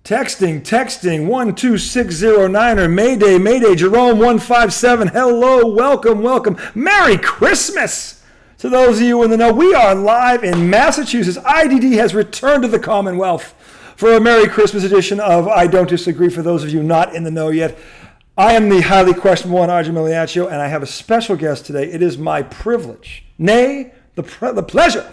Texting 12609 Mayday, Jerome 157. Hello, welcome. Merry Christmas to those of you in the know. We are live in Massachusetts. IDD has returned to the Commonwealth for a Merry Christmas edition of I Don't Disagree for those of you not in the know yet. I am the highly questionable one, Arjun Miliaccio, and I have a special guest today. It is my privilege, nay, the pleasure.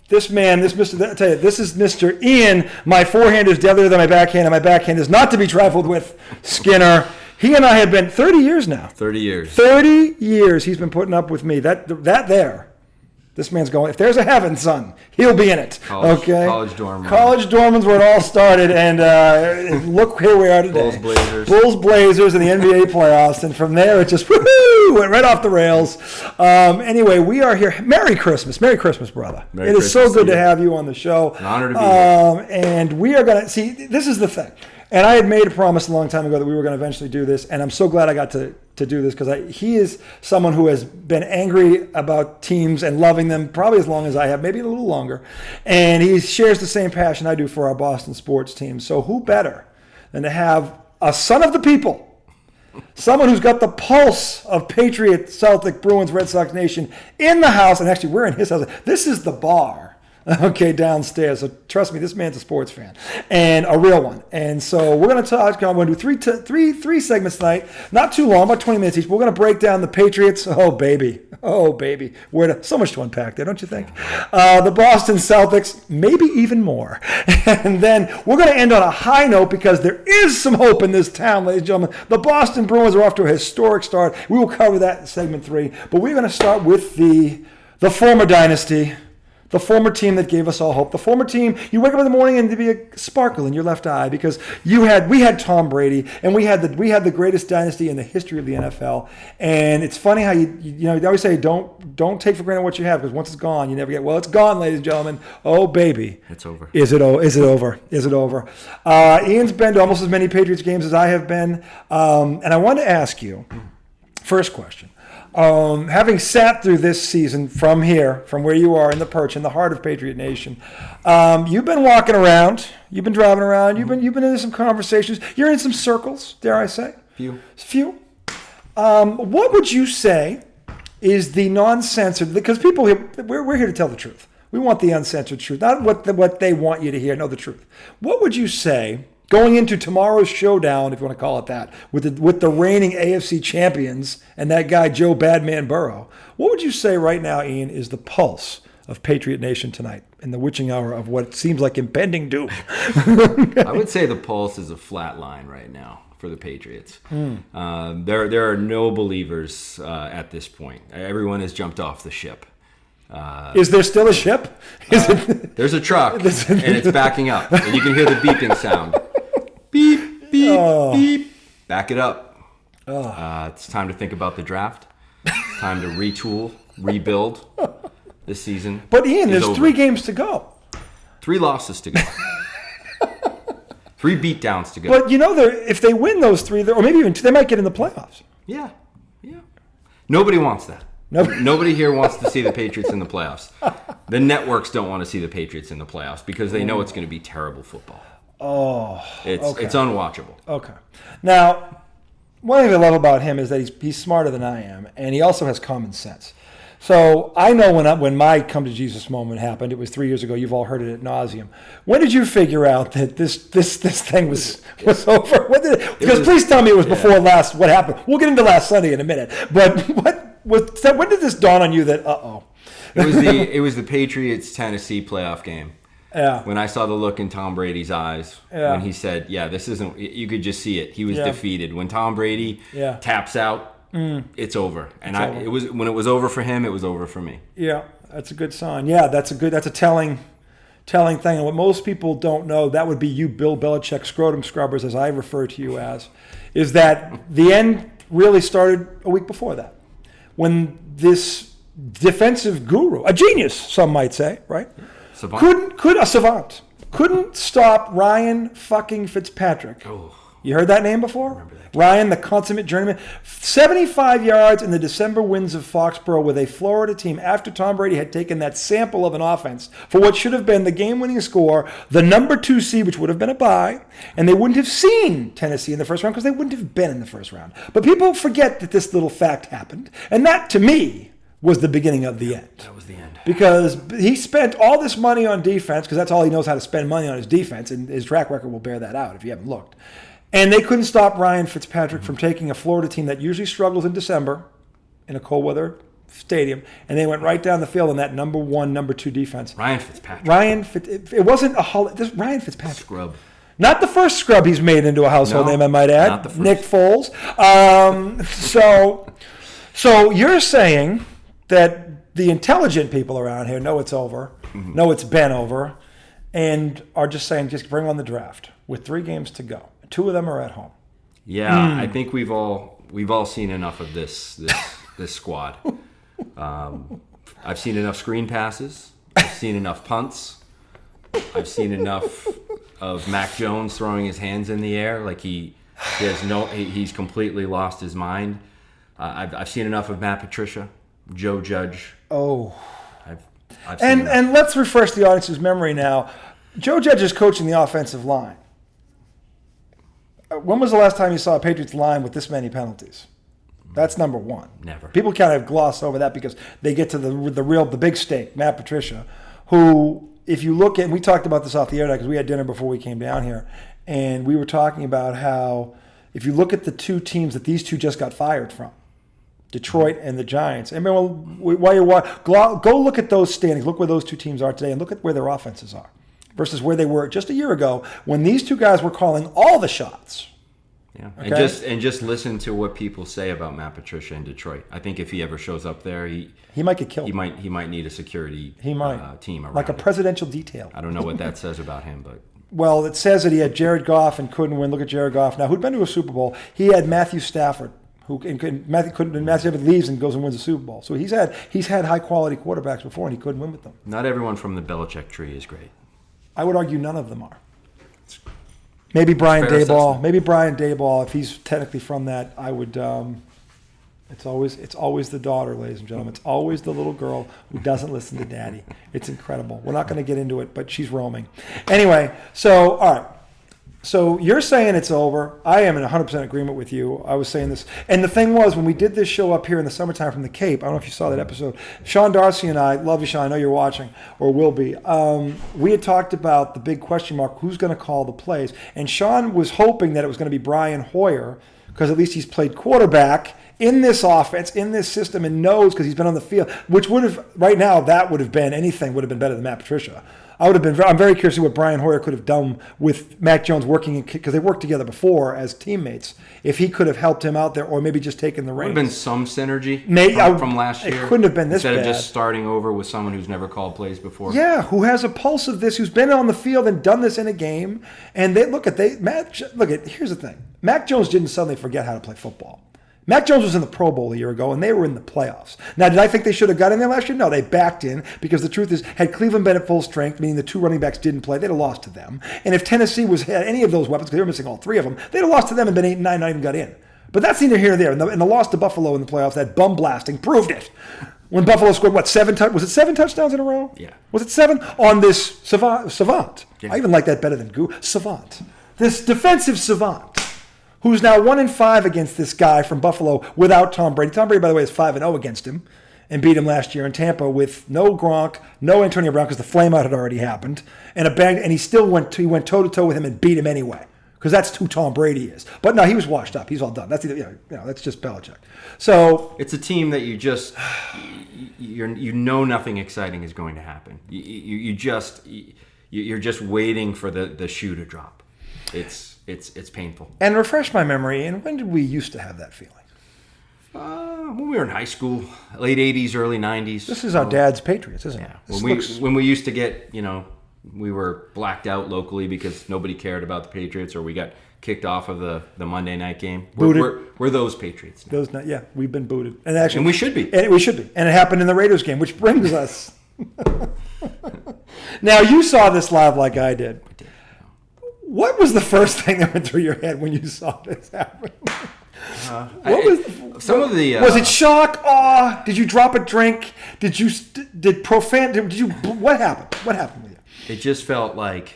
This man, I tell you, this is Mr. Ian. My forehand is deadlier than my backhand, and my backhand is not to be trifled with. Skinner. He and I have been 30 years now. 30 years. 30 years he's been putting up with me. This man's going, if there's a heaven, son, he'll be in it. College dorm. College dorm is where it all started, and look where we are today. Bulls Blazers in the NBA playoffs, and from there it just went right off the rails. Anyway, we are here. Merry Christmas, brother. It is so good to have you on the show. An honor to be here. And we are going to, see, this is the thing. And I had made a promise a long time ago that we were going to eventually do this, and I'm so glad I got to do this because he is someone who has been angry about teams and loving them probably as long as I have, maybe a little longer. And he shares the same passion I do for our Boston sports team. So who better than to have a son of the people, someone who's got the pulse of Patriot, Celtic, Bruins, Red Sox Nation in the house. And actually, we're in his house. This is the bar. Okay, downstairs. So trust me, this man's a sports fan and a real one. And so we're going to talk. I'm going to do three segments tonight. Not too long, about 20 minutes each. We're going to break down the Patriots. Oh baby. So much to unpack there, don't you think? The Boston Celtics, maybe even more. And then we're going to end on a high note because there is some hope in this town, ladies and gentlemen. The Boston Bruins are off to a historic start. We will cover that in segment 3. But we're going to start with the former dynasty. The former team that gave us all hope. The former team, you wake up in the morning and there'd be a sparkle in your left eye because we had Tom Brady and we had the greatest dynasty in the history of the NFL. And it's funny how you always say don't take for granted what you have because once it's gone, you never get. Well, it's gone, ladies and gentlemen. Oh baby, it's over. Is it over? Ian's been to almost as many Patriots games as I have been, and I want to ask you, first question. Having sat through this season from where you are in the perch, in the heart of Patriot Nation, you've been walking around, you've been driving around, you've been in some conversations, you're in some circles, dare I say? Few. What would you say is the non-censored, because people here, we're here to tell the truth. We want the uncensored truth, not what they want you to hear, no, the truth. What would you say, going into tomorrow's showdown, if you want to call it that, with the reigning AFC champions and that guy Joe Badman Burrow, what would you say right now, Ian, is the pulse of Patriot Nation tonight in the witching hour of what seems like impending doom? I would say the pulse is a flat line right now for the Patriots. There are no believers at this point. Everyone has jumped off the ship. Is there still a ship? There's a truck, and it's backing up. And you can hear the beeping sound. Beep, beep, beep. Back it up. It's time to think about the draft. It's time to retool, rebuild this season. But Ian, there's over. 3 games to go. 3 losses to go. 3 beatdowns to go. But if they win those 3, or maybe even 2, they might get in the playoffs. Yeah. Nobody wants that. Nobody here wants to see the Patriots in the playoffs. The networks don't want to see the Patriots in the playoffs because they know it's going to be terrible football. It's unwatchable. Okay. Now, one thing I love about him is that he's smarter than I am, and he also has common sense. So I know when my come to Jesus moment happened, it was 3 years ago. You've all heard it ad nauseum. When did you figure out that this thing was over? Because please tell me it was before last. What happened? We'll get into last Sunday in a minute. But when did this dawn on you that It was the Patriots Tennessee playoff game. Yeah. When I saw the look in Tom Brady's eyes when he said, this isn't, you could just see it. He was defeated. When Tom Brady taps out, it's over. And when it was over for him, it was over for me. Yeah, that's a good sign. Yeah, that's a telling thing. And what most people don't know, that would be you, Bill Belichick, scrotum scrubbers, as I refer to you as, is that the end really started a week before that. When this defensive guru, a genius, some might say, right? Savant. Couldn't stop Ryan fucking Fitzpatrick You heard that name before? I remember that. Ryan, the consummate journeyman. 75 yards in the December wins of Foxborough with a Florida team after Tom Brady had taken that sample of an offense for what should have been the game-winning score, the number 2 seed, which would have been a bye, and they wouldn't have seen Tennessee in the first round because they wouldn't have been in the first round. But people forget that this little fact happened, and that, to me, was the beginning of the end. That was the end. Because he spent all this money on defense, because that's all he knows how to spend money on is defense, and his track record will bear that out if you haven't looked. And they couldn't stop Ryan Fitzpatrick from taking a Florida team that usually struggles in December in a cold weather stadium, and they went right down the field on that number 1, number 2 defense. Ryan Fitzpatrick. It wasn't Ryan Fitzpatrick. Scrub. Not the first scrub he's made into a household name, I might add. Not the first. Nick Foles. So you're saying that the intelligent people around here know it's over, know it's been over, and are just saying, just bring on the draft with 3 games to go. 2 of them are at home. Yeah, I think we've all seen enough of this squad. I've seen enough screen passes. I've seen enough punts. I've seen enough of Mac Jones throwing his hands in the air like he's completely lost his mind. I've seen enough of Matt Patricia, Joe Judge. Oh, I've seen enough. And let's refresh the audience's memory now. Joe Judge is coaching the offensive line. When was the last time you saw a Patriots line with this many penalties? That's number 1. Never. People kind of gloss over that because they get to the big stake, Matt Patricia, who, if you look at, and we talked about this off the air because we had dinner before we came down here, and we were talking about how if you look at the 2 teams that these 2 just got fired from, Detroit and the Giants, and while you're go look at those standings, look where those 2 teams are today, and look at where their offenses are versus where they were just a year ago when these 2 guys were calling all the shots. Yeah, okay? and just listen to what people say about Matt Patricia in Detroit. I think if he ever shows up there, he might get killed. He might need a security team around like a him. presidential detail. I don't know what that says about him, but well, it says that he had Jared Goff and couldn't win. Look at Jared Goff now, who'd been to a Super Bowl. He had Matthew Stafford, Matthew Stafford leaves and goes and wins a Super Bowl. So he's had high quality quarterbacks before, and he couldn't win with them. Not everyone from the Belichick tree is great. I would argue none of them are. Maybe Brian Daboll. Maybe Brian Daboll, if he's technically from that, I would. It's always the daughter, ladies and gentlemen. It's always the little girl who doesn't listen to daddy. It's incredible. We're not going to get into it, but she's roaming. Anyway, so all right. So you're saying it's over. I am in 100% agreement with you. I was saying this. And the thing was, when we did this show up here in the summertime from the Cape, I don't know if you saw that episode, Sean Darcy and I, love you, Sean, I know you're watching, or will be, we had talked about the big question mark, who's going to call the plays. And Sean was hoping that it was going to be Brian Hoyer, because at least he's played quarterback in this offense, in this system, and knows because he's been on the field, which would have, right now, that would have been, anything would have been better than Matt Patricia. I'm very curious to see what Brian Hoyer could have done with Mac Jones working, because they worked together before as teammates. If he could have helped him out there, or maybe just taken the reins. Would have been some synergy from last year. It couldn't have been this bad. Instead of just starting over with someone who's never called plays before. Yeah, who has a pulse of this, who's been on the field and done this in a game. And here's the thing. Mac Jones didn't suddenly forget how to play football. Mac Jones was in the Pro Bowl a year ago, and they were in the playoffs. Now, did I think they should have got in there last year? No, they backed in, because the truth is, had Cleveland been at full strength, meaning the 2 running backs didn't play, they'd have lost to them. And if Tennessee had any of those weapons, because they were missing all 3 of them, they'd have lost to them and been 8-9, not even got in. But that's neither here nor there. And the loss to Buffalo in the playoffs, that bum blasting, proved it. When Buffalo scored, 7 touchdowns in a row? Yeah. Was it 7? On this savant. Yeah. I even like that better than savant. This defensive savant, who's now 1-5 against this guy from Buffalo without Tom Brady. Tom Brady, by the way, is 5-0 against him and beat him last year in Tampa with no Gronk, no Antonio Brown, because the flameout had already happened, and he still went toe-to-toe with him and beat him anyway, because that's who Tom Brady is. But no, he was washed up. He's all done. That's that's just Belichick. So it's a team that you know nothing exciting is going to happen. You're just waiting for the shoe to drop. It's painful. And refresh my memory, and when did we used to have that feeling? When we were in high school, late 80s, early 90s. This is our dad's Patriots, isn't it? Yeah. When we used to get, we were blacked out locally because nobody cared about the Patriots, or we got kicked off of the Monday night game. We're those Patriots now. We've been booted. And we should be. And we should be. And it happened in the Raiders game, which brings us. Now, you saw this live like I did. What was the first thing that went through your head when you saw this happen? Was it shock, awe? Did you drop a drink? What happened? What happened with you? It just felt like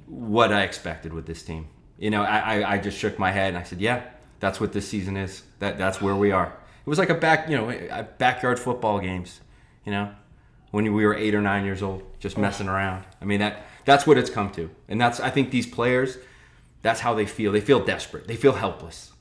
what I expected with this team. I just shook my head and I said, yeah, that's what this season is. That's where we are. It was like a backyard football games, when we were 8 or 9 years old, just messing around. I mean, that's what it's come to. And I think these players, that's how they feel. They feel desperate. They feel helpless.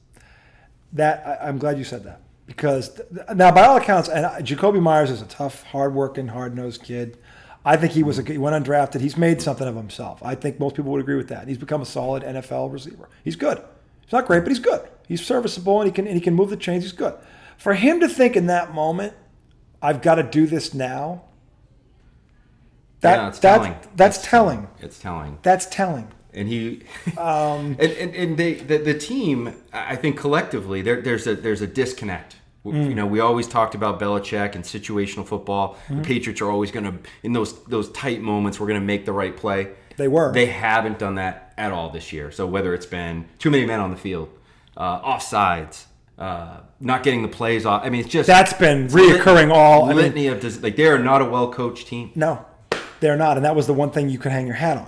I'm glad you said that. Because now, by all accounts, and Jacoby Myers is a tough, hard-working, hard-nosed kid. I think he went undrafted. He's made something of himself. I think most people would agree with that. He's become a solid NFL receiver. He's good. He's not great, but he's good. He's serviceable, and he can move the chains. He's good. For him to think in that moment, I've got to do this now. That's telling. That's telling. It's telling. That's telling. And he, the team, I think collectively, there's a disconnect. We always talked about Belichick and situational football. The Patriots are always going to, in those tight moments, we're going to make the right play. They haven't done that at all this year. So whether it's been too many men on the field, offsides, not getting the plays off. I mean, it's just that's been reoccurring litany of they are not a well-coached team. No, they're not, and that was the one thing you could hang your hat on.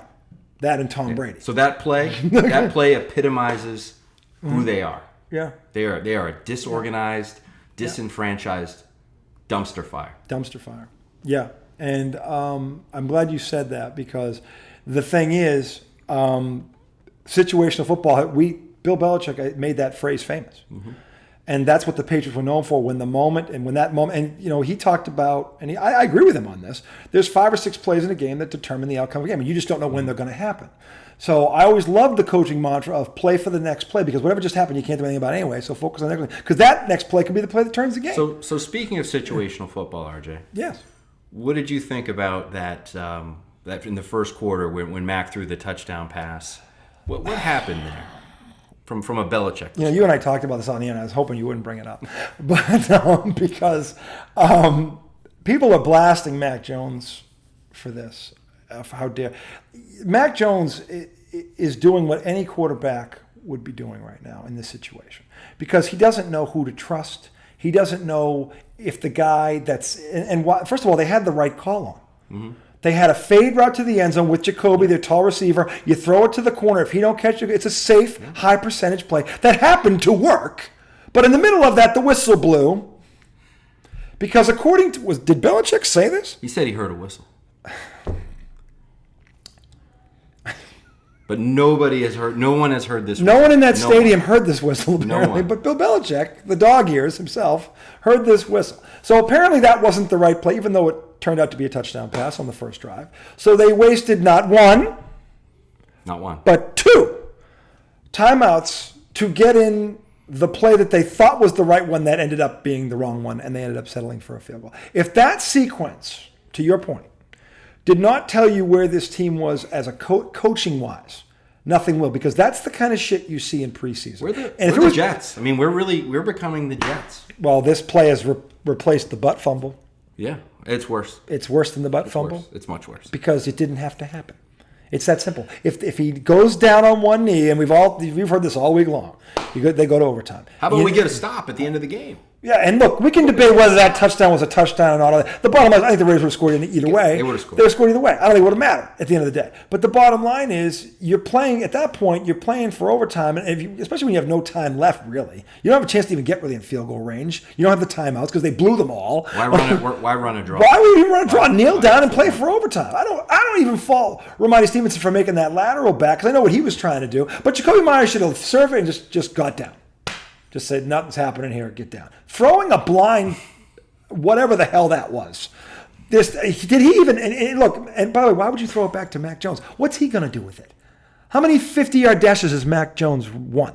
That and Tom Brady. So that play epitomizes who they are. Yeah, they are a disorganized, disenfranchised dumpster fire. Dumpster fire. Yeah, and I'm glad you said that because the thing is, situational football. Bill Belichick made that phrase famous. Mm-hmm. And that's what the Patriots were known for when that moment, and he talked about, and I agree with him on this, there's 5 or 6 plays in a game that determine the outcome of the game, and you just don't know when they're going to happen. So I always loved the coaching mantra of play for the next play, because whatever just happened, you can't do anything about it anyway, so focus on the next play. Because that next play could be the play that turns the game. So speaking of situational football, RJ. Yes. What did you think about that in the first quarter when Mac threw the touchdown pass? What happened there? From a Belichick. You and I talked about this on the end. I was hoping you wouldn't bring it up. But because people are blasting Mac Jones for this. For how dare. Mac Jones is doing what any quarterback would be doing right now in this situation. Because he doesn't know who to trust. He doesn't know if the guy first of all, they had the right call on. Mm-hmm. They had a fade route to the end zone with Jacoby, their tall receiver. You throw it to the corner. If he don't catch it, it's a safe, high percentage play that happened to work. But in the middle of that, the whistle blew. Because did Belichick say this? He said he heard a whistle. But no one has heard this whistle. No one in that stadium heard this whistle, apparently. But Bill Belichick, the dog ears himself, heard this whistle. So apparently that wasn't the right play, even though it turned out to be a touchdown pass on the first drive. So they wasted not one, but 2 timeouts to get in the play that they thought was the right one that ended up being the wrong one, and they ended up settling for a field goal. If that sequence, to your point, did not tell you where this team was as a coaching-wise, nothing will, because that's the kind of shit you see in preseason. We're the Jets. I mean, we're becoming the Jets. Well, this play has replaced the butt fumble. Yeah, it's worse. It's worse than the butt fumble? Worse. It's much worse. Because it didn't have to happen. It's that simple. If he goes down on one knee, and we've heard this all week long, they go to overtime. How about we get a stop at the end of the game? Yeah, and look, we can debate whether that touchdown was a touchdown or not. The bottom line is, I think the Raiders would have scored either way. They would have scored. They would have scored either way. I don't think it would have mattered at the end of the day. But the bottom line is, at that point, you're playing for overtime, and especially when you have no time left, really. You don't have a chance to even get within field goal range. You don't have the timeouts because they blew them all. Why run a draw? Why would you run a draw? Kneel down and play for overtime. I don't even fault Ramani Stevenson for making that lateral back, because I know what he was trying to do. But Jacoby Myers should have surveyed and just got down. Just said, nothing's happening here, get down. Throwing a blind, whatever the hell that was. Did he even, and look, and by the way, why would you throw it back to Mac Jones? What's he going to do with it? How many 50-yard dashes has Mac Jones won?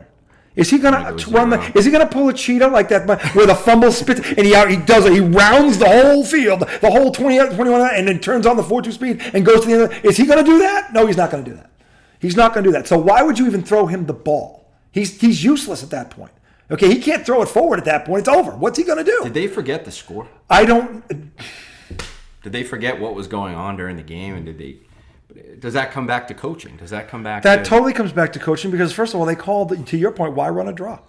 Is he going to run? Is he going to pull a cheetah like that where the fumble spits and he does it? He rounds the whole field, the whole 21, and then turns on the 4.2 speed and goes to the end. Is he going to do that? No, he's not going to do that. He's not going to do that. So why would you even throw him the ball? He's useless at that point. Okay, he can't throw it forward at that point. It's over. What's he going to do? Did they forget the score? I don't. Did they forget what was going on during the game, and did they Does that come back to coaching? Does that come back? That totally comes back to coaching because, first of all, they called, to your point, why run a draw?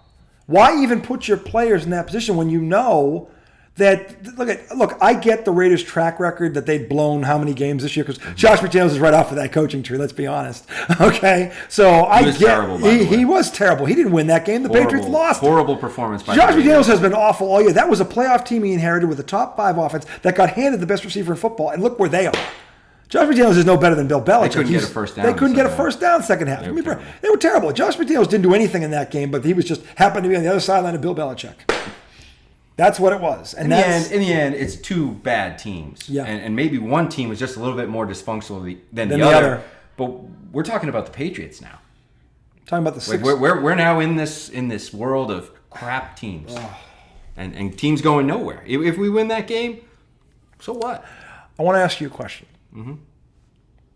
Why even put your players in that position when you know that, look, I get the Raiders' track record that they'd blown how many games this year because Josh McDaniels is right off of that coaching tree, let's be honest. Okay? So he was terrible. He didn't win that game. The Patriots lost. Horrible performance by Josh McDaniels has been awful all year. That was a playoff team he inherited with a top 5 offense that got handed the best receiver in football, and look where they are. Josh McDaniels is no better than Bill Belichick. They couldn't get a first down. They couldn't get a first down second half. They were terrible. Josh McDaniels didn't do anything in that game, but he was just happened to be on the other sideline of Bill Belichick. That's what it was. And in the end, it's 2 bad teams. Yeah. And maybe one team was just a little bit more dysfunctional than the other. But we're talking about the Patriots now. Talking about the six. We're now in this world of crap teams. And teams going nowhere. If we win that game, so what? I want to ask you a question. Mm-hmm.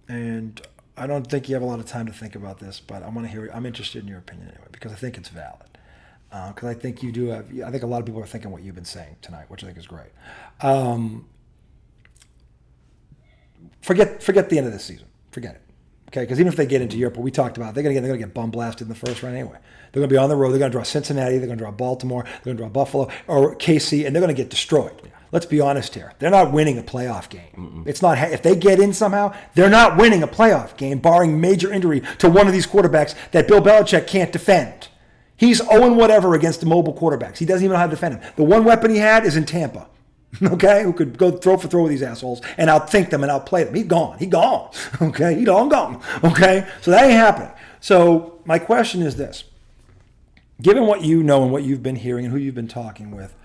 And I don't think you have a lot of time to think about this, but I want to hear. I'm interested in your opinion anyway because I think it's valid. Because I think you do have. I think a lot of people are thinking what you've been saying tonight, which I think is great. Forget the end of this season. Forget it. Okay, because even if they get into Europe, what we talked about, they're gonna get bum blasted in the first round anyway. They're gonna be on the road. They're gonna draw Cincinnati. They're gonna draw Baltimore. They're gonna draw Buffalo or KC, and they're gonna get destroyed. Yeah. Let's be honest here. They're not winning a playoff game. Mm-mm. It's not if they get in somehow, they're not winning a playoff game, barring major injury to one of these quarterbacks that Bill Belichick can't defend. He's 0-whatever against the mobile quarterbacks. He doesn't even know how to defend them. The one weapon he had is in Tampa. Okay, who could go throw for throw with these assholes and outthink them and outplay them. He's gone. Okay, he's gone. Okay, so that ain't happening. So my question is this. Given what you know and what you've been hearing and who you've been talking with,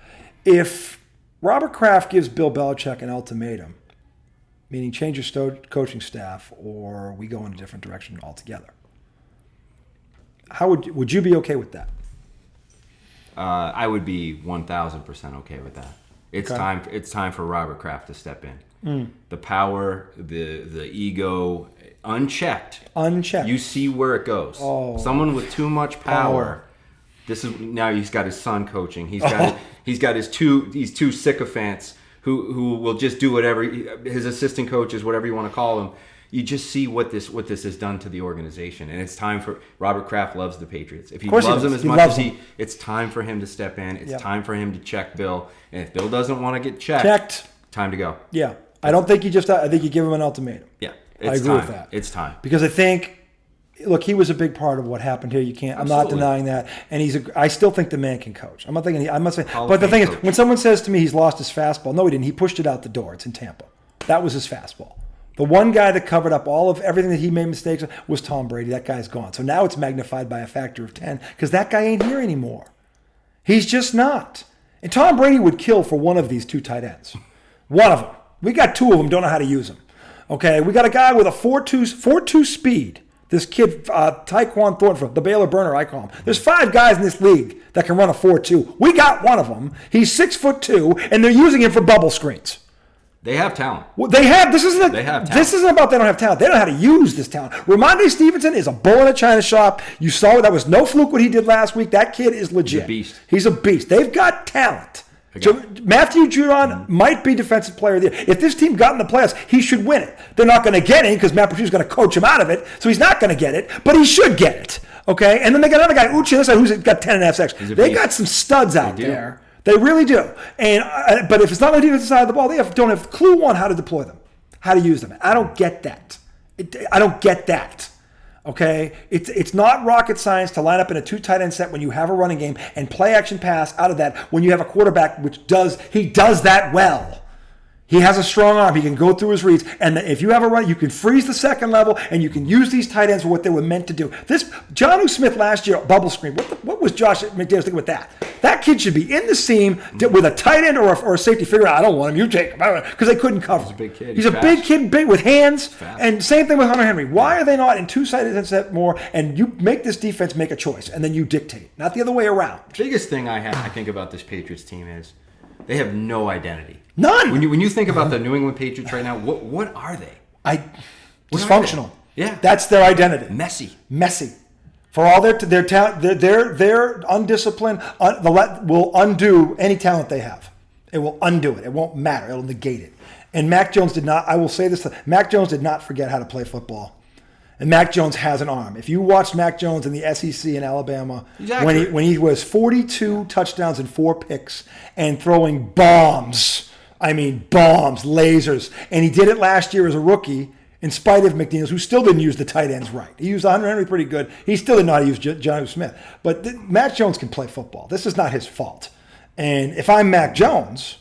if Robert Kraft gives Bill Belichick an ultimatum, meaning change your coaching staff or we go in a different direction altogether, how would you be okay with that? I would be 1,000% okay with that. It's time. It's time for Robert Kraft to step in. The power, the ego, unchecked. You see where it goes. Someone with too much power. This is now he's got his son coaching. He's got these two sycophants who will just do whatever his assistant coaches, whatever you want to call them. You just see what this has done to the organization, and it's time for Robert Kraft loves the Patriots. If he loves them as much as it's time for him to step in. It's time for him to check Bill, and if Bill doesn't want to get checked, time to go. Yeah, I don't think I think you give him an ultimatum. Yeah, I agree with that. It's time because I think, look, he was a big part of what happened here. You can't. I'm not denying that, and I still think the man can coach. I'm not thinking. I'm not saying. But the thing is, when someone says to me he's lost his fastball, no, he didn't. He pushed it out the door. It's in Tampa. That was his fastball. The one guy that covered up all of everything that he made mistakes on was Tom Brady. That guy's gone. So now it's magnified by a factor of 10 because that guy ain't here anymore. He's just not. And Tom Brady would kill for one of these 2 tight ends. One of them. We got 2 of them, don't know how to use them. Okay, we got a guy with a 4.2 speed. This kid, Tyquan Thornton, the Baylor burner, I call him. There's 5 guys in this league that can run a 4.2. We got one of them. He's 6'2", and they're using him for bubble screens. They have talent. Well, they have. This isn't about they don't have talent. They don't know how to use this talent. Ramondre Stevenson is a bull in a china shop. You saw that was no fluke what he did last week. That kid is legit. He's a beast. They've got talent. So Matthew Judon might be defensive player of the year. If this team got in the playoffs, he should win it. They're not going to get it because Matt Patriot is going to coach him out of it, so he's not going to get it, but he should get it. Okay? And then they got another guy, Uche, who's got 10.5 sacks. They got some studs out there. They really do. But if it's not on the defensive side of the ball, they don't have a clue on how to deploy them, how to use them. I don't get that. I don't get that. Okay? It's not rocket science to line up in a 2 tight end set when you have a running game and play action pass out of that when you have a quarterback which does that well. He has a strong arm. He can go through his reads. And if you have a run, you can freeze the second level, and you can use these tight ends for what they were meant to do. This Jonnu Smith last year, bubble screen. What was Josh McDaniels thinking with that? That kid should be in the seam with a tight end or a safety. Figure out, I don't want him. You take him. Because they couldn't cover him. He's a big kid. He's a big kid, big with hands. And same thing with Hunter Henry. Why are they not in 2 tight ends set more? And you make this defense make a choice, and then you dictate, not the other way around. The biggest thing I think about this Patriots team is they have no identity. None. When you think about the New England Patriots right now, what are they? Dysfunctional. Yeah. That's their identity. Messy. For all their talent, their undisciplined will undo any talent they have. It will undo it. It won't matter. It'll negate it. And Mac Jones did not, I will say this, Mac Jones did not forget how to play football. And Mac Jones has an arm. If you watched Mac Jones in the SEC in Alabama, when he was 42 touchdowns and 4 picks and throwing bombs, lasers, and he did it last year as a rookie in spite of McDaniels, who still didn't use the tight ends right. He used Hunter Henry pretty good. He still did not use Jonnu Smith. But Mac Jones can play football. This is not his fault. And if I'm Mac Jones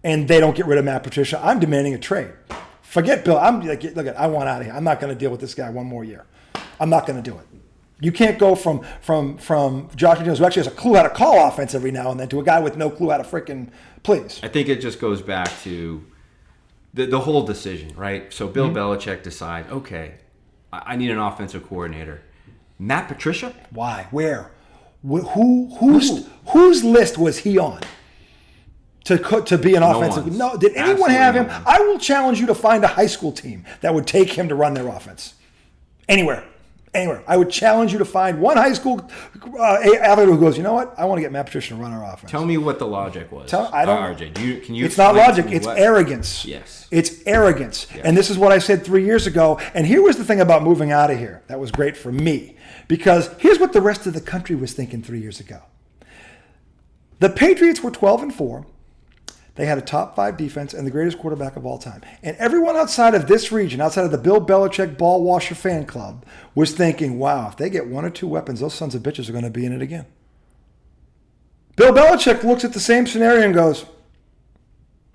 and they don't get rid of Matt Patricia, I'm demanding a trade. Forget Bill. I'm like, look, I want out of here. I'm not going to deal with this guy one more year. I'm not going to do it. You can't go from Josh McDaniels, who actually has a clue how to call offense every now and then, to a guy with no clue how to freaking please. I think it just goes back to the whole decision, right? So Bill Belichick decide, okay, I need an offensive coordinator. Matt Patricia? Why? Where? Whose list was he on? To be an offensive. No, did anyone have him? I will challenge you to find a high school team that would take him to run their offense. Anywhere. I would challenge you to find one high school athlete who goes, you know what? I want to get Matt Patricia to run our offense. Tell me what the logic was. RJ, can you? It's not logic. It's arrogance. Yes. It's arrogance. Yes. And this is what I said 3 years ago. And here was the thing about moving out of here that was great for me, because here's what the rest of the country was thinking 3 years ago. The Patriots were 12-4. They had a top 5 defense and the greatest quarterback of all time. And everyone outside of this region, outside of the Bill Belichick ball washer fan club, was thinking, wow, if they get 1 or 2 weapons, those sons of bitches are going to be in it again. Bill Belichick looks at the same scenario and goes,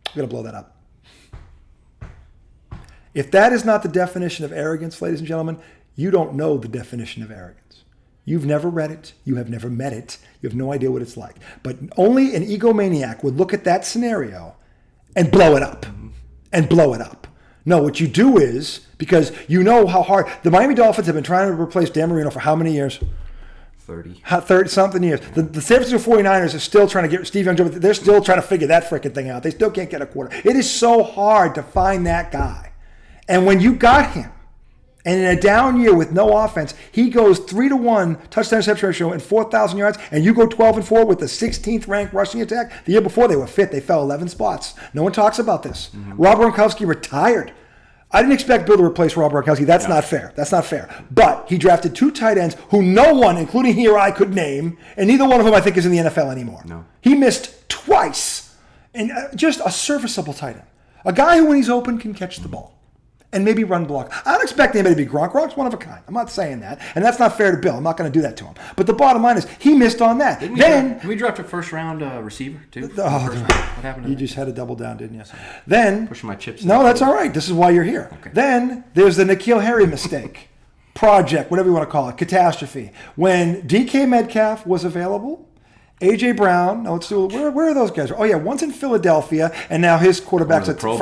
I'm going to blow that up. If that is not the definition of arrogance, ladies and gentlemen, you don't know the definition of arrogance. You've never read it. You have never met it. You have no idea what it's like. But only an egomaniac would look at that scenario and blow it up. No, what you do is, because you know how hard, the Miami Dolphins have been trying to replace Dan Marino for how many years? 30-something years. The San Francisco 49ers are still trying to get Steve Young. They're still trying to figure that freaking thing out. They still can't get a quarter. It is so hard to find that guy. And when you got him, and in a down year with no offense, he goes 3-1 touchdown interception ratio and 4,000 yards, and you go 12-4 with the 16th ranked rushing attack. The year before they were 5th. They fell 11 spots. No one talks about this. Rob Gronkowski retired. I didn't expect Bill to replace Rob Gronkowski. That's not fair. But he drafted 2 tight ends who no one, including he or I, could name, and neither one of them I think is in the NFL anymore. No. He missed twice, and just a serviceable tight end. A guy who, when he's open, can catch the ball. And maybe run block. I don't expect anybody to be Gronk. Gronk's one of a kind. I'm not saying that. And that's not fair to Bill. I'm not going to do that to him. But the bottom line is, he missed on that. Did we draft a first-round receiver, too? What happened to that? You just had to double down, didn't you? Then, pushing my chips. No, that's all right. This is why you're here. Okay. Then, there's the N'Keal Harry mistake. Project, whatever you want to call it. Catastrophe. When DK Metcalf was available, A.J. Brown, no, let's do it. Where are those guys? Oh, yeah, one's in Philadelphia, and now his quarterback's a Pro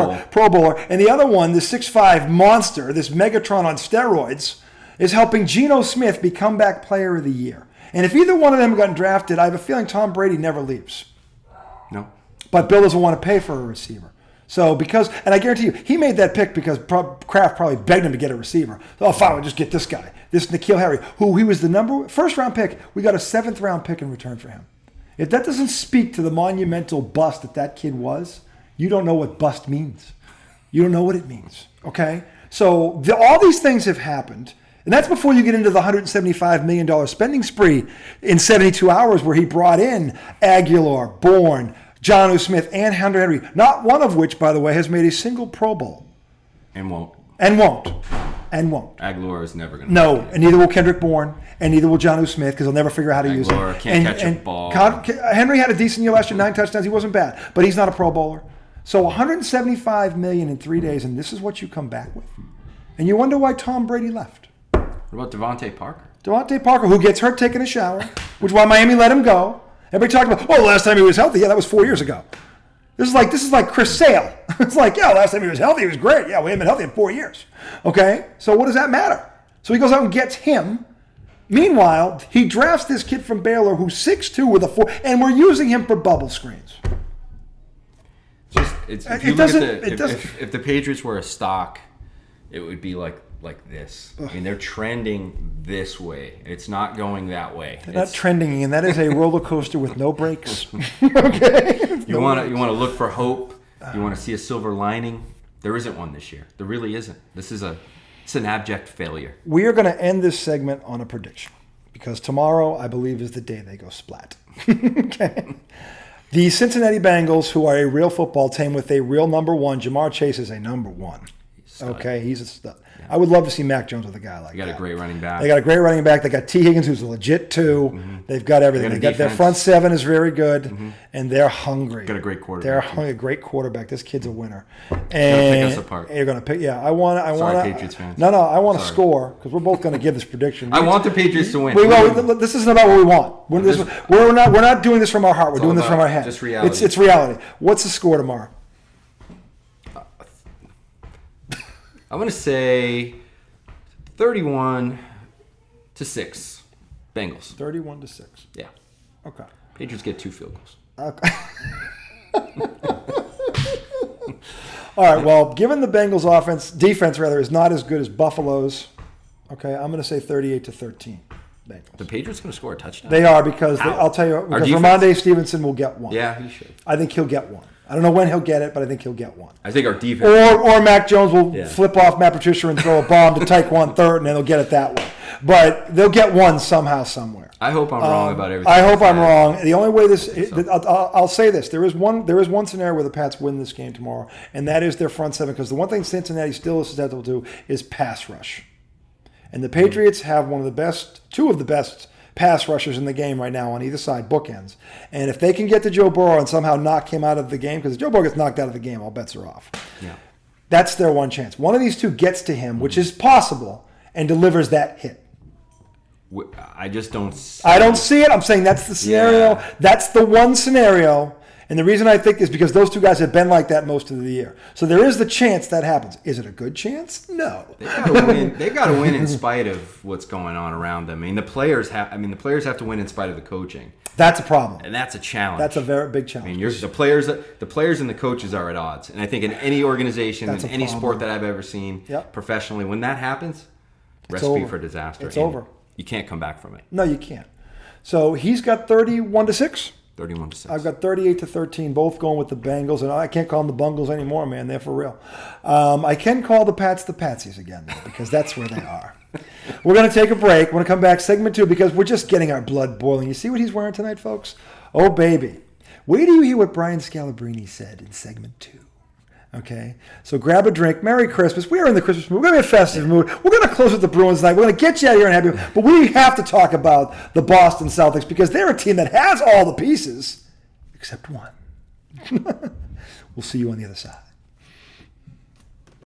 Bowler. And the other one, the 6'5 monster, this Megatron on steroids, is helping Geno Smith be comeback player of the year. And if either one of them got drafted, I have a feeling Tom Brady never leaves. No. But Bill doesn't want to pay for a receiver. So and I guarantee you, he made that pick because Kraft probably begged him to get a receiver. Oh, fine, we'll just get this guy, this N'Keal Harry, who he was the first-round pick. We got a 7th-round pick in return for him. If that doesn't speak to the monumental bust that kid was, you don't know what bust means. You don't know what it means, okay? So all these things have happened, and that's before you get into the $175 million spending spree in 72 hours where he brought in Aguilar, Bourne, Jonnu Smith, and Hunter Henry, not one of which, by the way, has made a single Pro Bowl. And won't. Aguilar is never going to. No, and neither will Kendrick Bourne, and neither will Jonnu Smith, because they'll never figure out how to use him. Aguilar can't catch a ball. Henry had a decent year last year, 9 touchdowns. He wasn't bad, but he's not a Pro Bowler. So $175 million in 3 days, and this is what you come back with. And you wonder why Tom Brady left. What about Devontae Parker? Devontae Parker, who gets hurt taking a shower, which is why Miami let him go. Everybody talked about, the last time he was healthy. Yeah, that was 4 years ago. This is like Chris Sale. It's like, last time he was healthy, he was great. Yeah, we haven't been healthy in 4 years. Okay? So what does that matter? So he goes out and gets him. Meanwhile, he drafts this kid from Baylor who's 6'2" with a 4, and we're using him for bubble screens. If the Patriots were a stock, it would be like this. I mean, they're trending this way. It's not going that way. They're not trending, and that is a roller coaster with no brakes. Okay? You want to look for hope. You want to see a silver lining? There isn't one this year. There really isn't. It's an abject failure. We are going to end this segment on a prediction because tomorrow, I believe, is the day they go splat. Okay. The Cincinnati Bengals, who are a real football team with a real number one, Jamar Chase is a number one. Okay, he's a stud. Yeah. I would love to see Mac Jones with a guy like that. They got a great running back. They got a great running back. They got T. Higgins, who's legit too. Mm-hmm. They've got everything. They got their front seven is very good, and they're hungry. Got a great quarterback. They're hungry. A great quarterback. This kid's a winner. And pick us apart. You're gonna pick. Yeah, I want. Sorry, Patriots fans. No, I want to score because we're both going to give this prediction. I want the Patriots to win. This isn't about what we want. We're not doing this from our heart. We're doing this from our head. Just reality. It's reality. What's the score tomorrow? I'm going to say 31-6 Bengals. 31-6. Yeah. Okay. Patriots get 2 field goals. Okay. All right. Well, given the Bengals' defense is not as good as Buffalo's, okay, I'm going to say 38-13 Bengals. The Patriots going to score a touchdown? They are because I'll tell you because Ramondre Stevenson will get one. Yeah, he should. I think he'll get one. I don't know when he'll get it, but I think he'll get one. I think our defense... Or Mac Jones will flip off Matt Patricia and throw a bomb to Tyquan Thornton, and they'll get it that way. But they'll get one somehow, somewhere. I hope I'm wrong about everything. I hope I'm wrong. The only way I'll say this: there is one scenario where the Pats win this game tomorrow, and that is their front seven. Because the one thing Cincinnati still is susceptible to is pass rush, and the Patriots have two of the best pass rushers in the game right now on either side, bookends. And if they can get to Joe Burrow and somehow knock him out of the game, because if Joe Burrow gets knocked out of the game, all bets are off. Yeah, that's their one chance. One of these two gets to him, which is possible, and delivers that hit. I just don't see I don't see it. I'm saying that's the scenario. Yeah. That's the one scenario. And the reason I think is because those two guys have been like that most of the year. So there is the chance that happens. Is it a good chance? No. They've got to win in spite of what's going on around them. I mean, the players have to win in spite of the coaching. That's a problem. And that's a challenge. That's a very big challenge. I mean, the players and the coaches are at odds. And I think in any organization, in any sport that I've ever seen professionally, when that happens, recipe for disaster. It's over. You can't come back from it. No, you can't. So he's got 31-6. 31-6. I've got 38-13, both going with the Bengals, and I can't call them the Bungles anymore, man. They're for real. I can call the Pats the Patsies again, though, because that's where they are. We're going to take a break. We're going to come back, segment 2, because we're just getting our blood boiling. You see what he's wearing tonight, folks? Oh, baby. Wait till you hear what Brian Scalabrine said in segment 2. Okay, so grab a drink. Merry Christmas. We are in the Christmas mood. We're going to be in a festive mood. We're going to close with the Bruins tonight. We're going to get you out of here and have you. But we have to talk about the Boston Celtics because they're a team that has all the pieces except one. We'll see you on the other side.